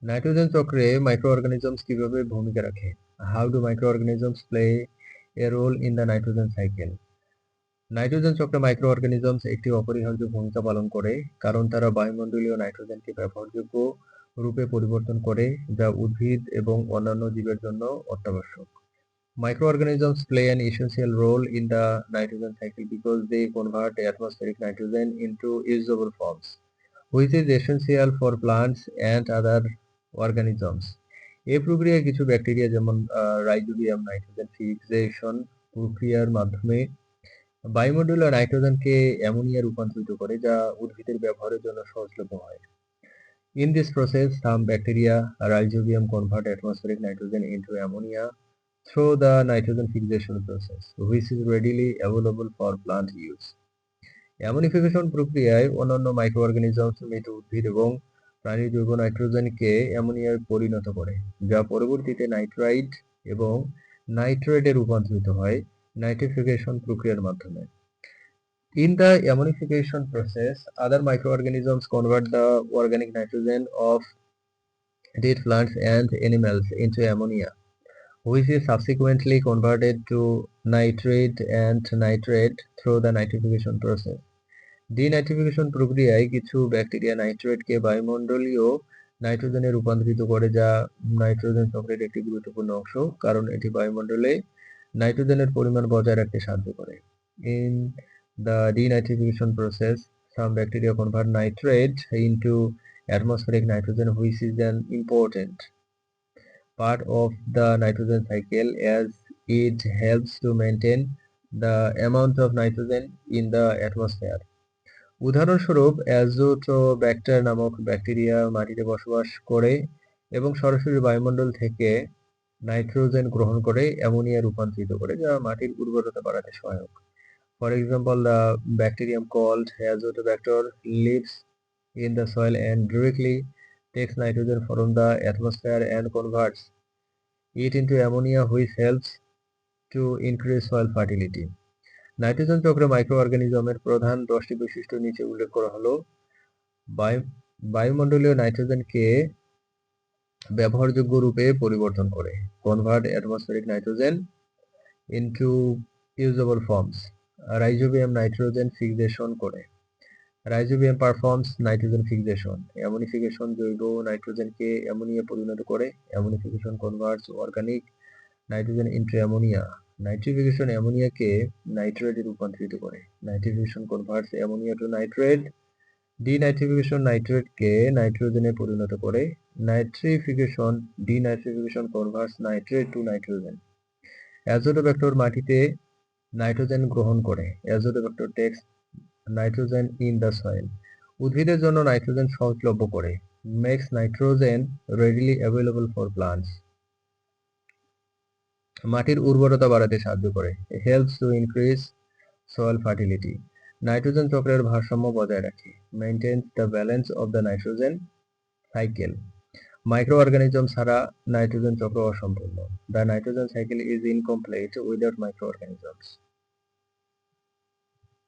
Nitrogen চক্রে মাইক্রোঅর্গানিজমস কিভাবে ভূমিকা রাখে? How do microorganisms play a role in the nitrogen cycle? Nitrogen চক্রে মাইক্রোঅর্গানিজমস একটি অপরিহার্য ভূমিকা পালন করে, কারণ তারা বায়ুমণ্ডলীয় নাইট্রোজেনকে ব্যবহারযোগ্য রূপে পরিবর্তন করে, যা উদ্ভিদ এবং অন্যান্য জীবের জন্য অত্যাবশ্যক। Microorganisms play an essential role in the nitrogen cycle because they convert atmospheric nitrogen into usable forms, which is essential for plants and other organisms. এই প্রক্রিয়ায় কিছু ব্যাকটেরিয়া যেমন রাইজোবিয়াম নাইট্রোজেন ফিক্সেশন প্রক্রিয়ার মাধ্যমে বায়ুমণ্ডলীয় নাইট্রোজেনকে অ্যামোনিয়া রূপান্তরিত করে, যা উদ্ভিদের ব্যবহারের জন্য সহজলভ্য হয়। In this process, some bacteria, Rhizobium, convert atmospheric nitrogen into ammonia through the nitrogen fixation process, which is readily available for plant use. Ammonification প্রক্রিয়ায় অন্যান্য মাইক্রোঅর্গানিজমস মৃত উদ্ভিদ এবং প্রাণীর জৈব নাইট্রোজেনকে অ্যামোনিয়ায় পরিণত করে, যা পরবর্তীতে নাইট্রাইট এবং নাইট্রেটে রূপান্তরিত হয় নাইট্রিফিকেশন প্রক্রিয়ার মাধ্যমে। In the ammonification process, other microorganisms convert the organic nitrogen of dead plants and animals into ammonia, which is subsequently converted to nitrate and nitrate through the nitrification process. Denitrification প্রক্রিয়ায় কিছু bacteria নাইট্রেটকে বায়ুমণ্ডলীয় নাইট্রোজেনে রূপান্তরিত করে, যা nitrogen চক্রের একটি গুরুত্বপূর্ণ অংশ, কারণ এটি বায়ুমণ্ডলে নাইট্রোজেনের পরিমাণ বজায় রাখতে সাহায্য করে। In the denitrification process, some bacteria convert nitrate into atmospheric nitrogen, which is an important part of the nitrogen cycle as it helps to maintain the amount of nitrogen in the atmosphere. উদাহরণস্বরূপ, Azotobacter নামক bacteria মাটিতে বসবাস করে এবং সরাসরি বায়ুমণ্ডল থেকে nitrogen গ্রহণ করে অ্যামোনিয়া রূপান্তরিত করে, যা মাটির উর্বরতা বাড়াতে সহায়ক। For example, the bacterium called Azotobacter lives in the soil and directly takes nitrogen from the atmosphere and converts it into ammonia, which helps to increase soil fertility. Nitrogen চক্রে মাইক্রোঅর্গানিজমের প্রধান 10টি বৈশিষ্ট্য নিচে উল্লেখ করা হলো। বায়ুমণ্ডলীয় নাইট্রোজেনকে ব্যবহারযোগ্য রূপে পরিবর্তন করে, convert atmospheric nitrogen into usable forms, rhizobium nitrogen fixation করে, rhizobium performs nitrogen fixation, ammonification জৈব নাইট্রোজেনকে অ্যামোনিয়া পরিণত করে, ammonification converts organic nitrogen into ammonia, nitrification অ্যামোনিয়াকে নাইট্রেটে রূপান্তরিত করে, nitrification converts ammonia to nitrate, denitrification নাইট্রেটকে নাইট্রোজেনে পরিণত করে, nitrification denitrification converts nitrate to nitrogen. Azotobacter মাটিতে নাইট্রোজেন গ্রহণ করে, azotobacter takes nitrogen in the soil, উদ্ভিদের জন্য নাইট্রোজেন সহজলভ্য করে, makes nitrogen readily available for plants, মাটির উর্বরতা বাড়াতে সাহায্য করে, helps to increase soil fertility, nitrogen চক্রের ভারসাম্য বজায় রাখে, maintains the balance of the nitrogen cycle. Micro organism ছাড়া নাইট্রোজেন চক্র অসম্পূর্ণ। The nitrogen cycle is incomplete without micro organisms.